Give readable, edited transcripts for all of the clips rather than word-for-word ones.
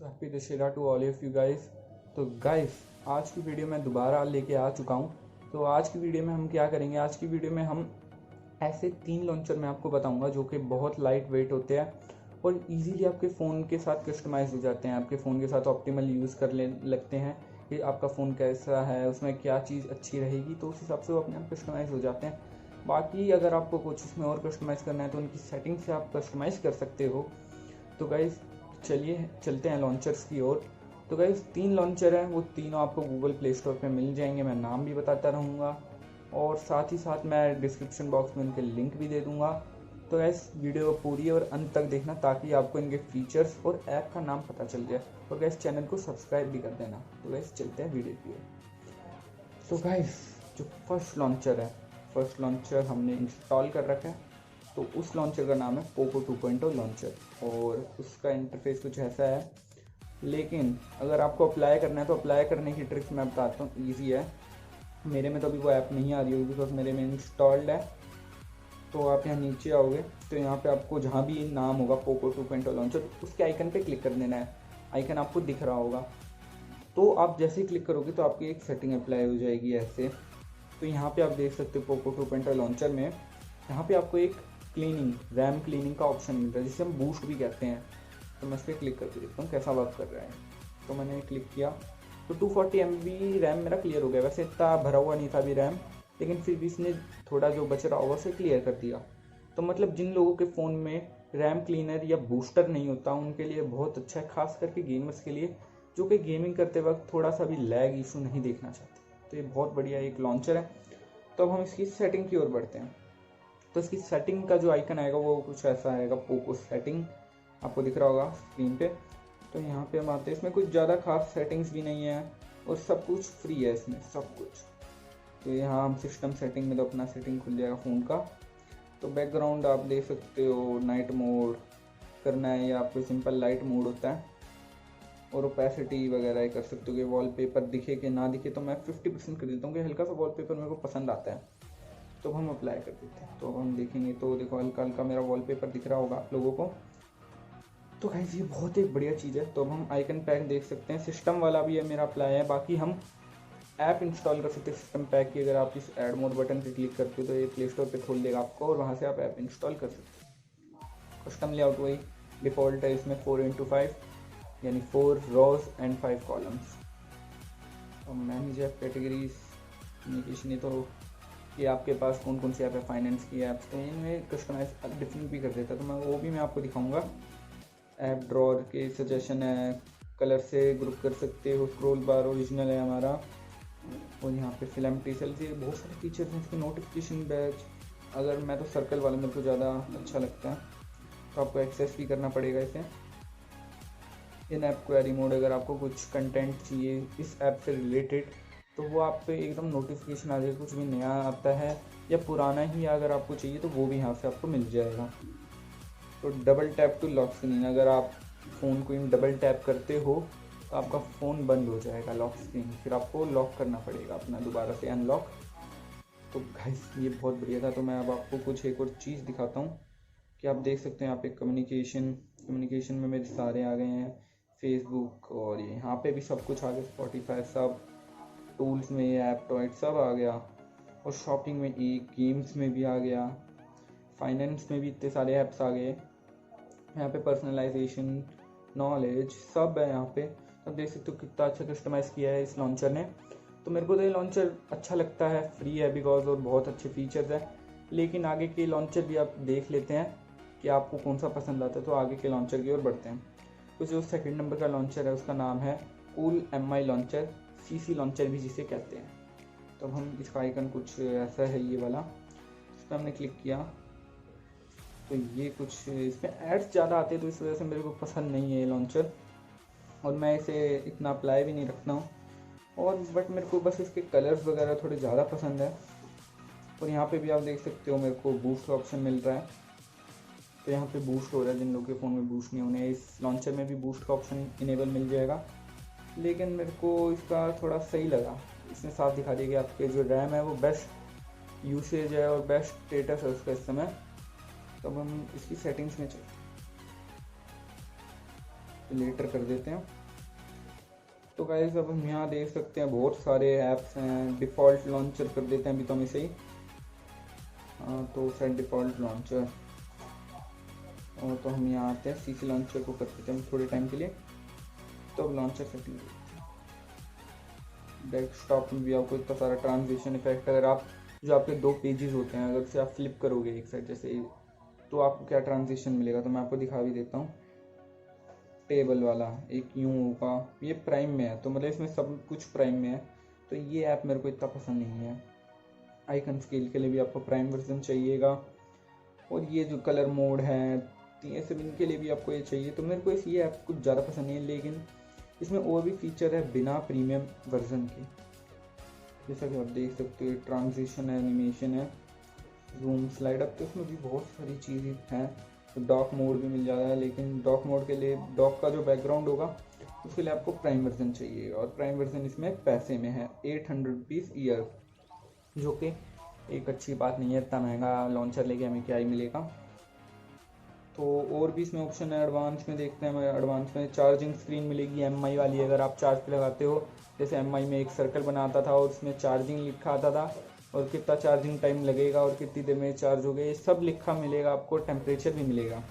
Happy Dussehra to all of you guys. तो guys, आज की वीडियो में दोबारा लेके आ चुका हूँ। तो आज की वीडियो में हम क्या करेंगे, आज की वीडियो में हम ऐसे 3 लॉन्चर मैं आपको बताऊंगा जो कि बहुत लाइट वेट होते हैं और इजीली आपके फ़ोन के साथ कस्टमाइज हो जाते हैं, आपके फ़ोन के साथ ऑप्टिमल यूज़ कर ले लगते हैं कि आपका फ़ोन कैसा है, उसमें क्या चीज़ अच्छी रहेगी, तो उस हिसाब से वो अपने आप कस्टमाइज़ हो जाते हैं। बाकी अगर आपको कुछ इसमें और कस्टमाइज़ करना है तो उनकी सेटिंग से आप कस्टमाइज़ कर सकते हो। तो गाइस, चलिए चलते हैं लॉन्चर्स की ओर। तो गाइस, 3 लॉन्चर हैं, वो तीनों आपको गूगल प्ले स्टोर पे मिल जाएंगे। मैं नाम भी बताता रहूँगा और साथ ही साथ मैं डिस्क्रिप्शन बॉक्स में उनके लिंक भी दे दूँगा। तो गैस, वीडियो पूरी और अंत तक देखना ताकि आपको इनके फीचर्स और ऐप का नाम पता चल जाए। और गैस, चैनल को सब्सक्राइब भी कर देना। तो गैस, चलते हैं वीडियो की ओर। तो गाइस, जो फर्स्ट लॉन्चर हमने इंस्टॉल कर रखा है, तो उस लॉन्चर का नाम है पोको 2.0 लॉन्चर और उसका इंटरफेस कुछ ऐसा है। लेकिन अगर आपको अप्लाई करना है तो अप्लाई करने की ट्रिक्स मैं बताता हूँ, ईजी है। मेरे में तो अभी वो ऐप नहीं आ रही होगी बिकॉज मेरे में इंस्टॉल्ड है। तो आप यहाँ नीचे आओगे तो यहाँ पे आपको जहाँ भी नाम होगा पोको 2.0 लॉन्चर, उसके आइकन पे क्लिक कर देना है। आइकन आपको दिख रहा होगा, तो आप जैसे ही क्लिक करोगे तो आपकी एक सेटिंग अप्लाई हो जाएगी ऐसे। तो यहाँ पे आप देख सकते हो पोको 2.0 लॉन्चर में यहाँ पे आपको एक रैम क्लीनिंग का ऑप्शन मिलता है जिसे हम बूस्ट भी कहते हैं। तो मैं इस पर क्लिक करके देखता हूँ कैसा वर्क कर रहा है। तो मैंने क्लिक किया तो 240 MB रैम मेरा क्लियर हो गया। वैसे इतना भरा हुआ नहीं था अभी रैम, लेकिन फिर भी इसने थोड़ा जो बच रहा होगा उसे क्लियर कर दिया। तो मतलब जिन लोगों के फ़ोन में रैम क्लीनर या बूस्टर नहीं होता उनके लिए बहुत अच्छा है, खास करके गेमर्स के लिए जो कि गेमिंग करते वक्त थोड़ा सा भी लैग इशू नहीं देखना चाहते। तो ये बहुत बढ़िया एक लॉन्चर है। तो अब हम इसकी सेटिंग की ओर बढ़ते हैं। तो इसकी सेटिंग का जो आइकन आएगा वो कुछ ऐसा आएगा, पोको सेटिंग, आपको दिख रहा होगा स्क्रीन पे। तो यहाँ पे हम आते हैं, इसमें कुछ ज़्यादा खास सेटिंग्स भी नहीं है और सब कुछ फ्री है इसमें सब कुछ। तो यहाँ हम सिस्टम सेटिंग में तो अपना सेटिंग खुल जाएगा फ़ोन का। तो बैकग्राउंड आप दे सकते हो, नाइट मोड करना है या आपको सिंपल लाइट मोड होता है, और ओपेसिटी वगैरह कर सकते हो कि वॉलपेपर दिखे कि ना दिखे। तो मैं 50% कर देता हूँ कि हल्का सा वॉलपेपर मेरे को पसंद आता है, तो हम अप्लाई कर देते हैं। तो हम देखेंगे तो देखो हल्का हल्का मेरा वॉलपेपर दिख रहा होगा आप लोगों को। तो गाइस, ये बहुत एक बढ़िया चीज़ है। तो अब हम आइकन पैक देख सकते हैं, सिस्टम वाला भी है मेरा अप्लाई है। बाकी हम ऐप इंस्टॉल कर सकते हैं सिस्टम पैक की। अगर आप इस ऐड मोड बटन पे क्लिक करते हो तो ये प्ले स्टोर पे खोल देगा आपको और वहाँ से आप ऐप इंस्टॉल कर सकते हो। कस्टम लेआउट वही डिफ़ॉल्ट है इसमें, 4x5 यानी 4 रोज एंड 5 कॉलम्स। और मैनेज ऐप कैटेगरीज कम्युनिकेशन, ये तो कि आपके पास कौन कौन सी ऐप है, फाइनेंस की ऐप्स, तो इनमें कस्टमाइज डिफरेंट भी कर देता है। तो मैं वो भी मैं आपको दिखाऊंगा। ऐप ड्रॉर के सजेशन है, कलर से ग्रुप कर सकते हो, स्क्रॉल बार ओरिजिनल है हमारा, और यहाँ पे फिल्म टीचर से बहुत सारे फीचर्स हैं। इसके नोटिफिकेशन बैच, अगर मैं तो सर्कल वाला मेरे को ज़्यादा अच्छा लगता है, तो आपको एक्सेस भी करना पड़ेगा इसे। इन ऐप क्वेरी मोड, अगर आपको कुछ कंटेंट चाहिए इस ऐप से रिलेटेड तो वो आप पे एकदम नोटिफिकेशन आ जाएगा, कुछ भी नया आता है या पुराना ही अगर आपको चाहिए तो वो भी यहाँ से आपको मिल जाएगा। तो double tap to lock screen, अगर आप फ़ोन को इन डबल टैप करते हो तो आपका फ़ोन बंद हो जाएगा लॉक स्क्रीन, फिर आपको लॉक करना पड़ेगा अपना दोबारा से अनलॉक। तो गाइस, ये बहुत बढ़िया था। तो मैं अब आपको कुछ एक और चीज़ दिखाता हूँ कि आप देख सकते हैं यहाँ पे कम्युनिकेशन में मेरे सारे आ गए हैं, फेसबुक, और ये यहाँ पे भी सब कुछ आ गया, स्पॉटिफाई सब, टूल्स में ये ऐप टॉइट सब आ गया, और शॉपिंग में एक, गेम्स में भी आ गया, फाइनेंस में भी इतने सारे ऐप्स आ गए। यहाँ पे पर्सनलाइजेशन, नॉलेज सब है यहाँ पे। अब देख सकते हो कितना अच्छा कस्टमाइज़ किया है इस लॉन्चर ने। तो मेरे को तो ये लॉन्चर अच्छा लगता है, फ्री है बिकॉज, और बहुत अच्छे फीचर्स है। लेकिन आगे के लॉन्चर भी आप देख लेते हैं कि आपको कौन सा पसंद आता है। तो आगे के लॉन्चर की ओर बढ़ते हैं। तो जो सेकंड नंबर का लॉन्चर है उसका नाम है cool MI launcher, CC launcher भी जिसे कहते हैं। तो अब हम इसका आइकन कुछ ऐसा है ये वाला, इस पर हमने क्लिक किया तो ये कुछ इसमें एड्स ज़्यादा आते हैं, तो इस वजह से मेरे को पसंद नहीं है ये लॉन्चर, और मैं इसे इतना अप्लाई भी नहीं रखता हूँ। और बट मेरे को बस इसके कलर्स वगैरह थोड़े ज़्यादा पसंद है। और यहाँ पे भी आप देख सकते हो मेरे को बूस्ट का ऑप्शन मिल रहा है। तो यहाँ पे बूस्ट हो रहा है, जिन लोगों के फ़ोन में बूस्ट नहीं होने, इस लॉन्चर में भी बूस्ट का ऑप्शन इनेबल मिल जाएगा। लेकिन मेरे को इसका थोड़ा सही लगा, इसमें साफ दिखा दिया कि आपके जो रैम है वो बेस्ट यूसेज है और बेस्ट स्टेटस है उसका इस समय। तो अब हम इसकी सेटिंग्स में चलते हैं। लेटर कर देते हैं। तो गाइस अब हम यहाँ देख सकते हैं बहुत सारे ऐप्स हैं। डिफ़ॉल्ट लॉन्चर कर देते हैं अभी तो हम इसे ही। तो सेट डिफ़ॉल्ट लॉन्चर, और तो हम यहाँ आते हैं सीसी लॉन्चर को कर देते हैं थोड़े टाइम के लिए। तो अब लॉन्चर सेटिंग, डेस्कटॉप में भी आपको इतना सारा ट्रांजिशन इफेक्ट, अगर आप जो आपके दो पेजेस होते हैं अगर उसे आप फ्लिप करोगे एक साइड जैसे, तो आपको क्या ट्रांजिशन मिलेगा, तो मैं आपको दिखा भी देता हूँ। टेबल वाला एक यूं होगा, ये प्राइम में है, तो मतलब इसमें सब कुछ प्राइम में है। तो ये ऐप मेरे को इतना पसंद नहीं है। आइकन स्केल के लिए भी आपको प्राइम वर्जन चाहिएगा, और ये जो कलर मोड है ये सब इनके लिए भी आपको ये चाहिए। तो मेरे को ये ऐप कुछ ज़्यादा पसंद नहीं है, लेकिन इसमें और भी फीचर है बिना प्रीमियम वर्जन के। जैसा कि आप देख सकते हो ट्रांजिशन है, एनिमेशन है, जूम स्लाइड अप, तो इसमें भी बहुत सारी चीज़ें हैं। तो डॉक मोड भी मिल जाता है, लेकिन डॉक मोड के लिए डॉक का जो बैकग्राउंड होगा उसके लिए आपको प्राइम वर्जन चाहिए, और प्राइम वर्जन इसमें पैसे में है 800 रुपीज़ ईयर, जो कि एक अच्छी बात नहीं है। इतना महंगा लॉन्चर लेके हमें क्या ही मिलेगा। तो और भी इसमें ऑप्शन है। एडवांस में देखते हैं, हमें एडवांस में चार्जिंग स्क्रीन मिलेगी एमआई वाली, अगर आप चार्ज पे लगाते हो। जैसे एमआई में एक सर्कल बनाता था और उसमें चार्जिंग लिखा आता था, और कितना चार्जिंग टाइम लगेगा और कितनी देर में चार्ज हो गया, ये सब लिखा मिलेगा आपको। टेम्परेचर भी मिलेगा,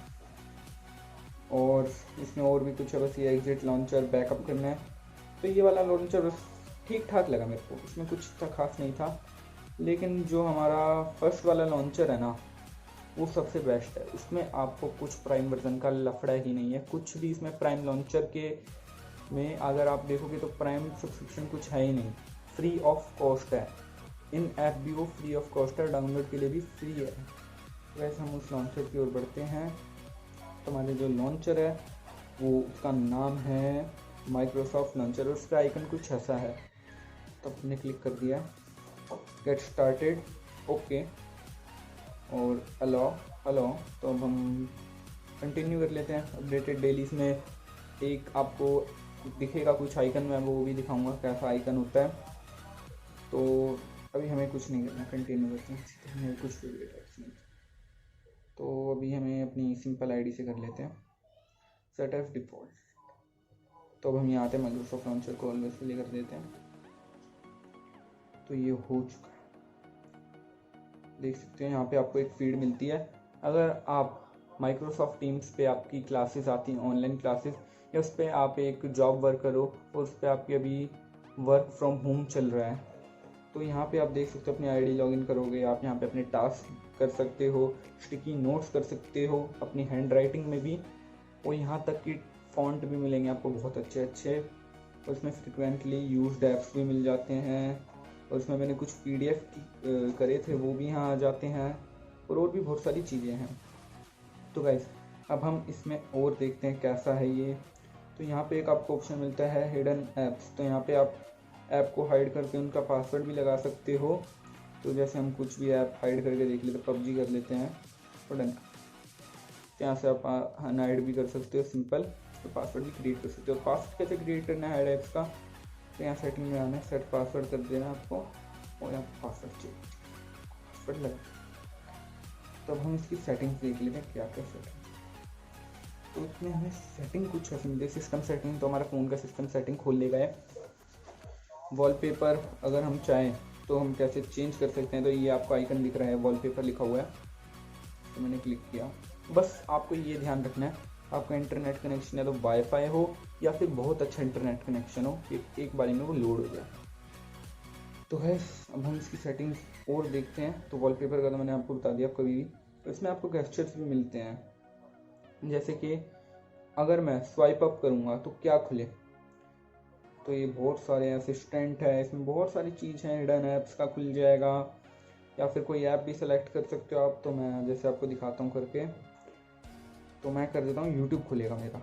और इसमें और भी कुछ है, बस ये एग्जिट लॉन्चर बैकअप करना है। तो ये वाला लॉन्चर बस ठीक ठाक लगा मेरे को, इसमें कुछ इतना खास नहीं था। लेकिन जो हमारा फर्स्ट वाला लॉन्चर है ना, वो सबसे बेस्ट है। इसमें आपको कुछ प्राइम वर्जन का लफड़ा ही नहीं है, कुछ भी इसमें प्राइम लॉन्चर के में अगर आप देखोगे तो प्राइम सब्सक्रिप्शन कुछ है ही नहीं, फ्री ऑफ कॉस्ट है। इन ऐप भी वो फ्री ऑफ कॉस्ट है, डाउनलोड के लिए भी फ्री है। वैसे हम उस लॉन्चर की ओर बढ़ते हैं। तो हमारे जो लॉन्चर है वो उसका नाम है माइक्रोसॉफ्ट लॉन्चर, और उसका आइकन कुछ ऐसा है। तो हमने क्लिक कर दिया गेट स्टार्टेड, ओके, और अलो। तो अब हम कंटिन्यू कर लेते हैं। अपडेटेड डेली में एक आपको दिखेगा कुछ आइकन, मैं वो भी दिखाऊंगा कैसा आइकन होता है। तो अभी हमें कुछ नहीं करना, कंटिन्यू करते हैं, हमें कुछ नहीं। तो अभी हमें अपनी सिंपल आईडी से कर लेते हैं सेट एज डिफ़ॉल्ट। तो अब हम यहाँ आते हैं माइक्रोसॉफ्ट लॉन्चर को ऑलवेज के लिए कर देते हैं। तो ये हो चुका है, देख सकते हैं यहाँ पे आपको एक फीड मिलती है। अगर आप माइक्रोसॉफ्ट टीम्स पे आपकी क्लासेस आती हैं, ऑनलाइन क्लासेस, या उस पर आप एक जॉब वर्कर हो और उस पर आपकी अभी वर्क फ्रॉम होम चल रहा है, तो यहाँ पे आप देख सकते हो अपनी आईडी लॉगिन करोगे, आप यहाँ पे अपने टास्क कर सकते हो, स्टिकी नोट्स कर सकते हो अपनी हैंड राइटिंग में भी, और यहाँ तक कि फॉन्ट भी मिलेंगे आपको बहुत अच्छे अच्छे। और इसमें फ्रिक्वेंटली यूज्ड ऐप्स भी मिल जाते हैं, और उसमें मैंने कुछ PDF करे थे वो भी यहाँ आ जाते हैं, और भी बहुत सारी चीज़ें हैं। तो गाइस अब हम इसमें और देखते हैं कैसा है ये। तो यहाँ पे एक आपको ऑप्शन मिलता है हिडन ऐप्स, तो यहाँ पे आप ऐप को हाइड करके उनका पासवर्ड भी लगा सकते हो। तो जैसे हम कुछ भी ऐप हाइड करके देख लेते, PUBG कर लेते हैं और डन। यहाँ से आप अनहाइड भी कर सकते हो सिंपल, तो पासवर्ड भी क्रिएट कर सकते हो। पासवर्ड कैसे क्रिएट करना है हाइड ऐप्स का, तो यहाँ सेटिंग में आना है, सेट पासवर्ड कर देना आपको, और यहाँ पासवर्ड चाहिए, पासवर्ड लगा। तो अब हम इसकी सेटिंग्स देख लेते हैं क्या क्या सेटिंग। तो इसमें हमें सेटिंग कुछ ऐसे मिलती है, सिस्टम सेटिंग, तो हमारा फ़ोन का सिस्टम सेटिंग खोल लेगा है। वॉलपेपर अगर हम चाहें तो हम कैसे चेंज कर सकते हैं, तो ये आपको आइकन दिख रहा है, वॉलपेपर लिखा हुआ है, तो मैंने क्लिक किया। बस आपको ये ध्यान रखना है आपका इंटरनेट कनेक्शन या तो वाईफाई हो या फिर बहुत अच्छा इंटरनेट कनेक्शन हो कि एक बारी में वो लोड हो जाए। तो है अब हम इसकी सेटिंग्स और देखते हैं। तो वॉलपेपर का तो मैंने आपको बता दिया कभी भी। तो इसमें आपको गेस्चर्स भी मिलते हैं, जैसे कि अगर मैं स्वाइप अप करूँगा तो क्या खुले, तो ये बहुत सारे असिस्टेंट है, इसमें बहुत सारी चीज़ हैं। हिडन ऐप्स का खुल जाएगा, या फिर कोई ऐप भी सेलेक्ट कर सकते हो आप। तो मैं जैसे आपको दिखाता हूँ करके, तो मैं कर देता हूँ यूट्यूब खुलेगा मेरा।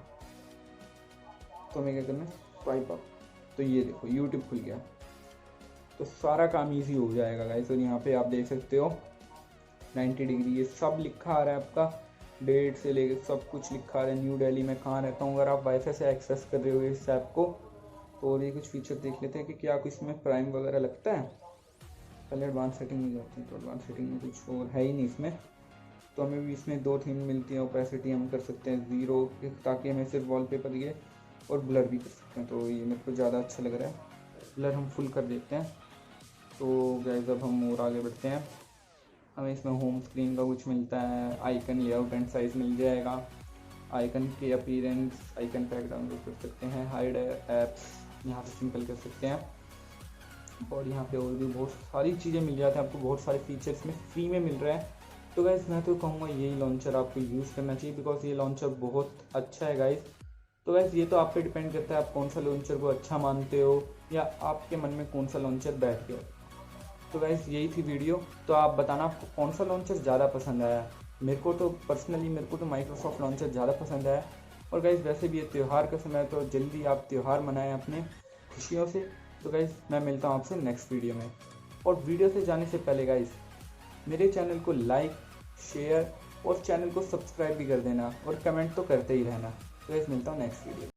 तो मैं क्या करना है स्वाइप अप, तो ये देखो यूट्यूब खुल गया। तो सारा काम इजी हो जाएगा गाइस। और यहाँ पे आप देख सकते हो 90 डिग्री ये सब लिखा आ रहा है, आपका डेट से लेकर सब कुछ लिखा आ रहा है। न्यू दिल्ली में कहाँ रहता हूँ, अगर आप वाईफाई से एक्सेस कर रहे हो इस ऐप को। तो और ये कुछ फीचर देख लेते हैं कि क्या कुछ इसमें प्राइम वगैरह लगता है। पहले एडवांस सेटिंग में जाते हैं, तो एडवांस सेटिंग में कुछ और है ही नहीं इसमें। तो हमें भी इसमें 2 थीम मिलती हैं। ओपेसिटी हम कर सकते हैं 0 ताकि हमें सिर्फ वॉलपेपर दिखे, और ब्लर भी कर सकते हैं। तो ये मेरे को ज़्यादा अच्छा लग रहा है, ब्लर हम फुल कर देते हैं। तो गाइस अब हम और आगे बढ़ते हैं। हमें इसमें होम स्क्रीन का कुछ मिलता है, आइकन लेआउट एंड साइज़ मिल जाएगा, आइकन के अपीयरेंस, आइकन पैक डाउनलोड कर सकते हैं, हाइड ऐप्स यहाँ से सिंपल कर सकते हैं, और यहाँ पे और भी बहुत सारी चीज़ें मिल जाती हैं आपको, बहुत सारे फीचर्स में फ्री में मिल रहा है। तो गाइस मैं तो कहूँगा यही लॉन्चर आपको यूज़ करना चाहिए, बिकॉज ये लॉन्चर बहुत अच्छा है गाइस। तो गाइस ये तो आप पे डिपेंड करता है आप कौन सा लॉन्चर को अच्छा मानते हो, या आपके मन में कौन सा लॉन्चर बैठ गया। तो गाइस यही थी वीडियो। तो आप बताना आपको कौन सा लॉन्चर ज़्यादा पसंद आया। मेरे को तो पर्सनली माइक्रोसॉफ्ट लॉन्चर ज़्यादा पसंद आया। और गाइस वैसे भी ये त्यौहार का समय है, तो जल्दी आप त्यौहार मनाएं अपने खुशियों से। तो गाइस मैं मिलता हूँ आपसे नेक्स्ट वीडियो में। और वीडियो से जाने से पहले गाइस मेरे चैनल को लाइक, शेयर और चैनल को सब्सक्राइब भी कर देना, और कमेंट तो करते ही रहना। तो गाइस मिलता हूँ नेक्स्ट वीडियो।